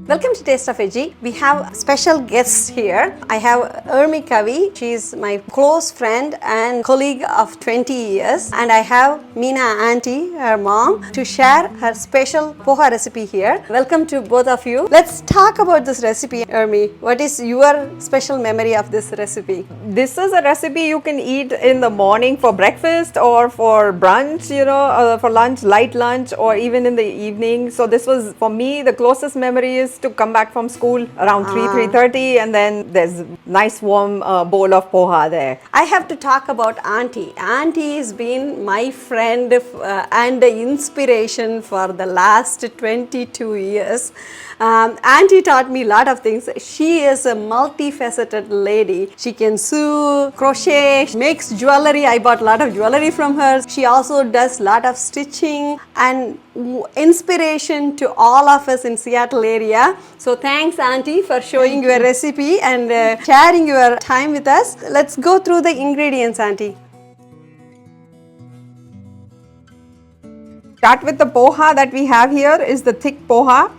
Welcome to Taste of Veggie. We have special guests here. I have Urmi Kavi. She is my close friend and colleague of 20 years. And I have Meena Auntie, her mom, to share her special poha recipe here. Welcome to both of you. Let's talk about this recipe, Urmi. What is your special memory of this recipe? This is a recipe you can eat in the morning for breakfast or for brunch, for lunch, light lunch, or even in the evening. So this was, for me, the closest memory is to come back from school around 3:30, and then there's a nice warm bowl of poha there. I have to talk about Auntie. Auntie has been my friend and inspiration for the last 22 years. Auntie taught me a lot of things. She is a multifaceted lady. She can sew, crochet, she makes jewelry. I bought a lot of jewelry from her. She also does a lot of stitching and inspiration to all of us in Seattle area. So thanks, Auntie, for showing your recipe and sharing your time with us. Let's go through the ingredients, Auntie. Start with the poha that we have here is the thick poha.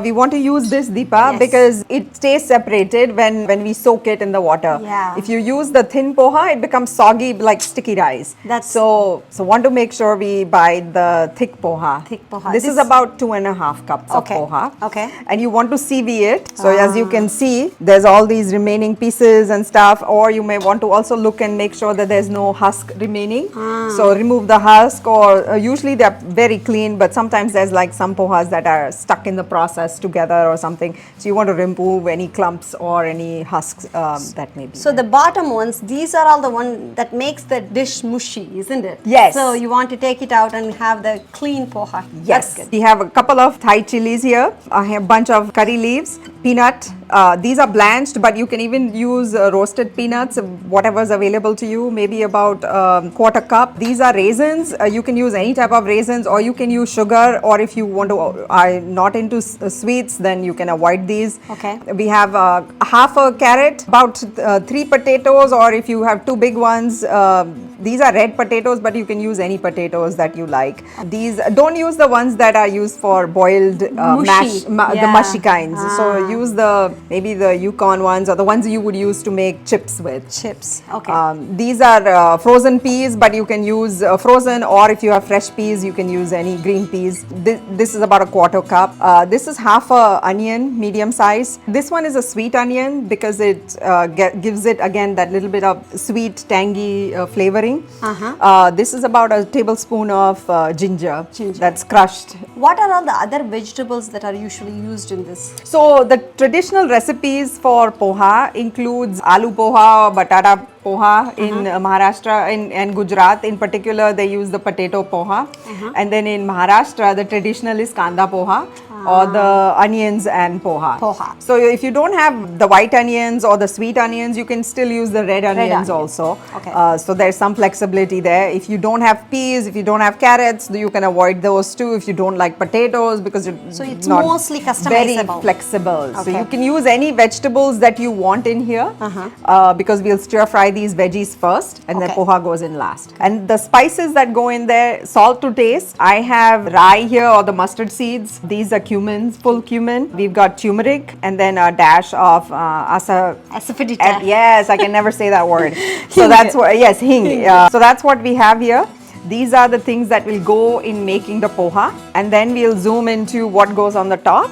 We want to use this, Deepa, because it stays separated when we soak it in the water. Yeah. If you use the thin poha, it becomes soggy like sticky rice. So want to make sure we buy the thick poha. Thick poha. This is about 2.5 cups of poha. Okay. And you want to sieve it. So as you can see, there's all these remaining pieces and stuff, or you may want to also look and make sure that there's no husk remaining. So remove the husk, or usually they're very clean, but sometimes there's like some pohas that are stuck in the process together or something. So you want to remove any clumps or any husks that may be. So the bottom ones, these are all the one that makes the dish mushy, isn't it? Yes. So you want to take it out and have the clean poha. Yes. That's good. We have a couple of Thai chilies here. I have a bunch of curry leaves, peanut. These are blanched, but you can even use roasted peanuts, whatever's available to you, maybe about quarter cup. These are raisins. You can use any type of raisins, or you can use sugar, or if you want to are not into sweets, then you can avoid these. Okay. We have half a carrot, about 3 potatoes, or if you have 2 big ones, these are red potatoes, but you can use any potatoes that you like. These, don't use the ones that are used for boiled mash, the mushy kinds. So use maybe the Yukon ones, or the ones you would use to make chips with. Chips, okay. These are frozen peas, but you can use frozen, or if you have fresh peas, you can use any green peas. This is about a quarter cup. This is half a onion, medium size. This one is a sweet onion because it gives it again that little bit of sweet, tangy flavoring. This is about a tablespoon of ginger that's crushed. What are all the other vegetables that are usually used in this? So the traditional recipes for poha includes aloo poha or batata poha in Maharashtra and Gujarat. In particular, they use the potato poha. And then in Maharashtra, the traditional is kanda poha, or the onions and poha. So if you don't have the white onions or the sweet onions, you can still use the red onions also. Okay. So there's some flexibility there. If you don't have peas, if you don't have carrots, you can avoid those too. If you don't like potatoes, because so it's not mostly customizable. Very flexible. So you can use any vegetables that you want in here, because we'll stir fry these veggies first, and then poha goes in last. And the spices that go in there, salt to taste. I have rye here, or the mustard seeds. These are cumins, full cumin. We've got turmeric, and then a dash of asafoetida. Yes, I can never say that word. So that's what, yes, hing. So that's what we have here. These are the things that will go in making the poha, and then we'll zoom into what goes on the top.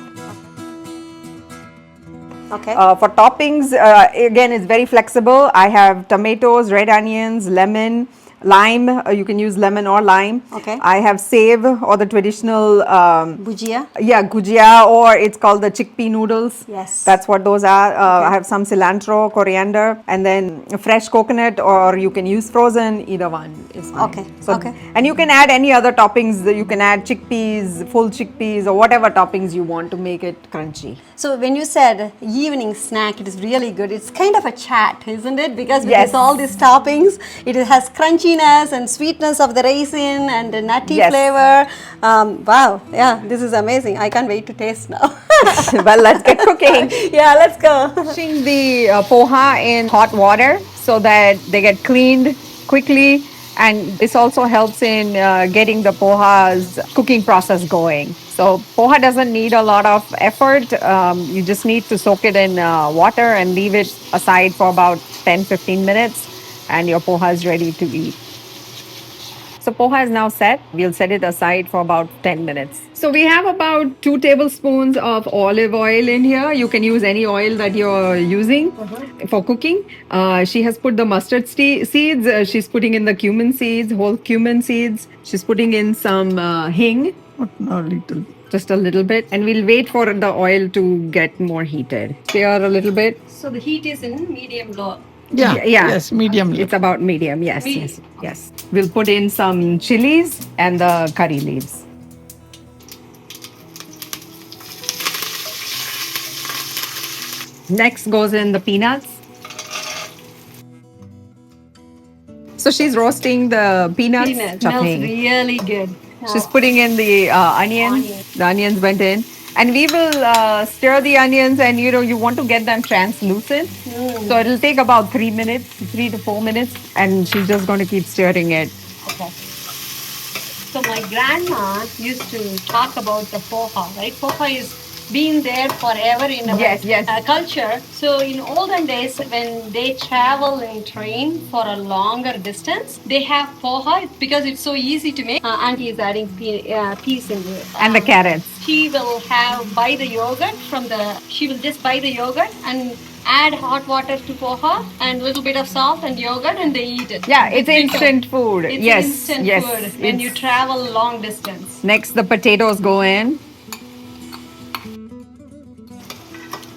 Okay. For toppings, again, it's very flexible. I have tomatoes, red onions, lemon, lime. You can use lemon or lime. Okay. I have save, or the traditional Bhujia. Yeah, gujia, or it's called the chickpea noodles. Yes. That's what those are. I have some cilantro, coriander, and then fresh coconut, or you can use frozen. Either one is fine. Okay. So, and you can add any other toppings. You can add chickpeas, full chickpeas, or whatever toppings you want to make it crunchy. So when you said evening snack, it is really good. It's kind of a chat, isn't it? Because with all these toppings, it has crunchiness and sweetness of the raisin and the nutty flavor. Wow, yeah, this is amazing. I can't wait to taste now. Well, let's get cooking. Yeah, let's go. Washing the poha in hot water so that they get cleaned quickly And this also helps in getting the poha's cooking process going. So poha doesn't need a lot of effort. You just need to soak it in water and leave it aside for about 10-15 minutes, and your poha is ready to eat. So poha is now set. We'll set it aside for about 10 minutes. So we have about 2 tablespoons of olive oil in here. You can use any oil that you're using for cooking. She has put the mustard seeds. She's putting in the cumin seeds, whole cumin seeds. She's putting in some hing. A little. Just a little bit. And we'll wait for the oil to get more heated. Stir a little bit. So the heat is in medium low. Yeah. Yes, medium. It's about medium. Yes, Medium. yes. We'll put in some chilies and the curry leaves. Next goes in the peanuts. So she's roasting the peanuts. Smells chopping. really good. She's putting in the onion. The onions went in. And we will stir the onions, and you want to get them translucent. So it'll take about 3 minutes, 3 to 4 minutes, and she's just going to keep stirring it. Okay. So my grandma used to talk about the poha, right? Poha is been there forever in our Yes. culture. So in olden days, when they travel in train for a longer distance, they have poha because it's so easy to make. Auntie is adding peas in it. And the carrots. She will buy the yogurt she will just buy the yogurt and add hot water to poha and a little bit of salt and yogurt, and they eat it. Yeah, it's instant food. It's yes, instant yes. food when you travel long distance. Next, the potatoes go in.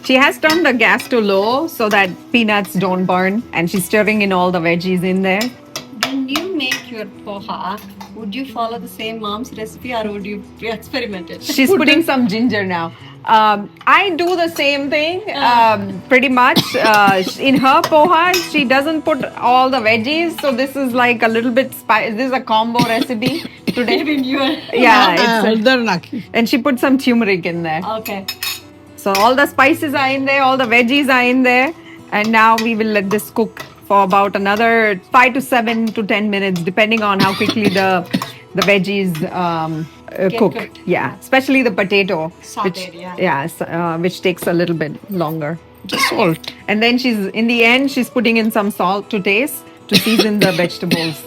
She has turned the gas to low so that peanuts don't burn, and she's stirring in all the veggies in there. When you make your poha, would you follow the same mom's recipe or would you experiment it? She's putting some ginger now. I do the same thing pretty much. In her poha, she doesn't put all the veggies, so this is like a little bit spicy. This is a combo recipe today. Even you are. Yeah, Naki. and she put some turmeric in there. Okay. So all the spices are in there, all the veggies are in there, and now we will let this cook for about another 5 to 7 to 10 minutes, depending on how quickly the veggies cook. cooked. Yeah, especially the potato, Sauteed, which takes a little bit longer. Just salt. And then in the end she's putting in some salt to taste to season the vegetables.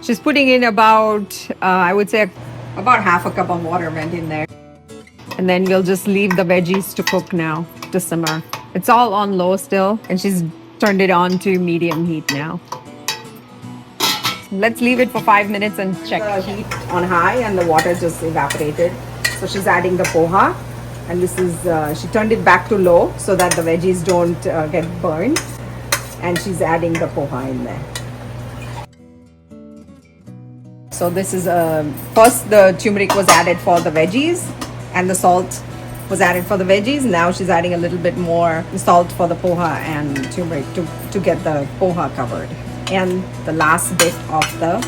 She's putting in about I would say about half a cup of water went in there. And then we'll just leave the veggies to cook now, to simmer. It's all on low still, and she's turned it on to medium heat now. Let's leave it for 5 minutes and check. The heat on high and the water just evaporated. So she's adding the poha, and this is, she turned it back to low so that the veggies don't get burned. And she's adding the poha in there. So this is, first the turmeric was added for the veggies, and the salt was added for the veggies. Now she's adding a little bit more salt for the poha and turmeric to get the poha covered. And the last bit of the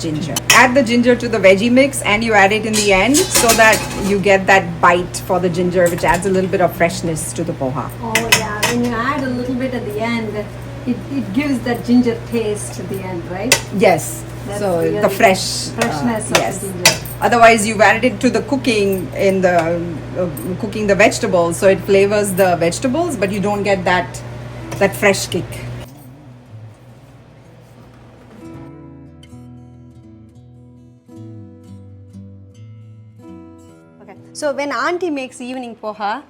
ginger. Add the ginger to the veggie mix, and you add it in the end so that you get that bite for the ginger, which adds a little bit of freshness to the poha. Oh yeah, when you add a little bit at the end, it gives that ginger taste at the end, right? Yes. That's so really the freshness of yes. the ginger. Otherwise, you've added it to the cooking in the cooking the vegetables, so it flavors the vegetables, but you don't get that fresh kick. Okay. So when auntie makes evening poha,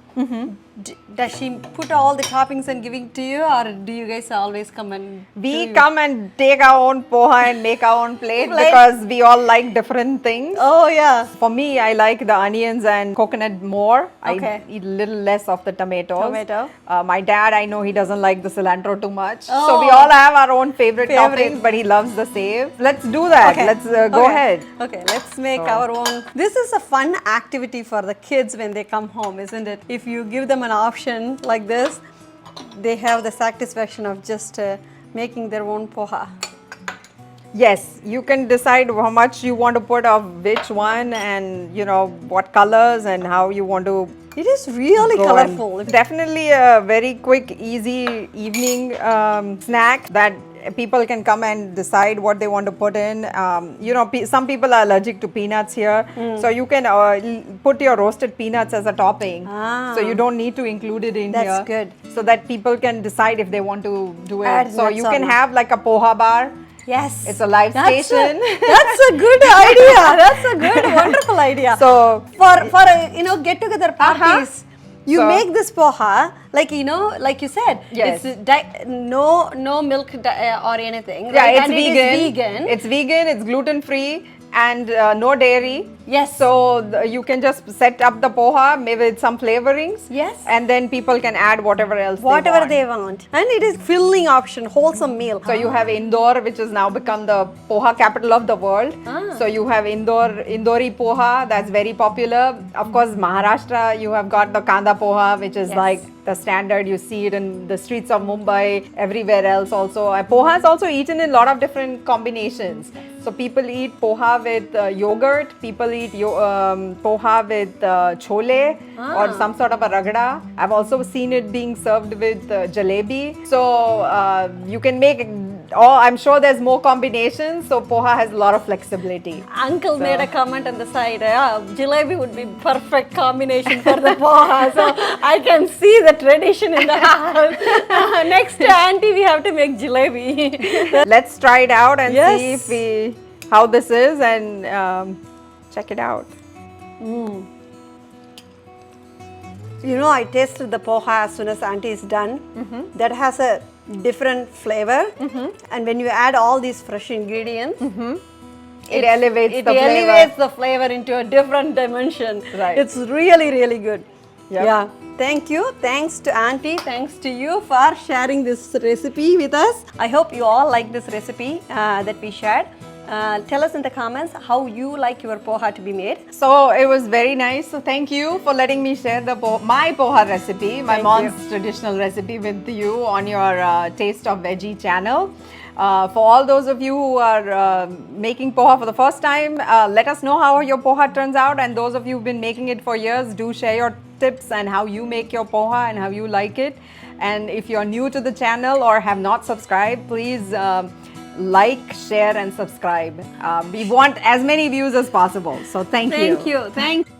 does she put all the toppings and giving to you, or do you guys always come and We come and take our own poha and make our own plate because we all like different things. Oh yeah. For me, I like the onions and coconut more. Okay. I eat a little less of the tomatoes. Tomato. My dad, I know he doesn't like the cilantro too much. So Oh. we all have our own favorite toppings, but he loves the save. Let's do that. Okay. Let's go ahead. Okay, let's make our own. This is a fun activity for the kids when they come home, isn't it? If you give them an option like this, they have the satisfaction of just making their own poha. Yes, you can decide how much you want to put of which one, and what colors and how you want to. It is really go. colorful. And definitely a very quick, easy evening snack that people can come and decide what they want to put in. You know, some people are allergic to peanuts here, so you can put your roasted peanuts as a topping. So you don't need to include it in here. That's good. So that people can decide if they want to do it. Add So nuts you or can not. have like a poha bar. Yes. It's a live station. That's a good idea. That's a good, wonderful idea. So for you know, get together parties, you So- make this poha like, you know, like you said, Yes. it's no milk or anything. yeah, right? it's And vegan. It is vegan. It's vegan. It's gluten free and no dairy. Yes. So you can just set up the poha maybe with some flavorings. Yes. And then people can add whatever else Whatever they they want. And it is filling option, wholesome meal. So you have Indore, which has now become the poha capital of the world. So you have Indori poha, that's very popular. Of course, Maharashtra, you have got the Kanda poha, which is Yes. like the standard. You see it in the streets of Mumbai, everywhere else also. Poha is also eaten in a lot of different combinations. So people eat poha with yogurt, people eat poha with chole or some sort of a ragda. I've also seen it being served with jalebi. So you can make, I'm sure there's more combinations. So poha has a lot of flexibility. Uncle made a comment on the side, jalebi would be perfect combination for the poha. So I can see the tradition in the house. Next to auntie, we have to make jalebi. Let's try it out and Yes. see how this is and check it out. You know, I tasted the poha as soon as auntie is done. That has a different flavor. And when you add all these fresh ingredients, It elevates it the flavor. elevates the flavor into a different dimension. Right. It's really, really good. Yep. Yeah. Thank you. Thanks to auntie. Thanks to you for sharing this recipe with us. I hope you all like this recipe that we shared. Tell us in the comments how you like your poha to be made. So it was very nice. So thank you for letting me share my poha recipe, my Thank mom's traditional recipe with you on your Taste of Veggie channel. For all those of you who are making poha for the first time, let us know how your poha turns out. And those of you who've been making it for years, do share your tips and how you make your poha and how you like it. And if you're new to the channel or have not subscribed, please like, share and subscribe. We want as many views as possible. So thank you. Thank you.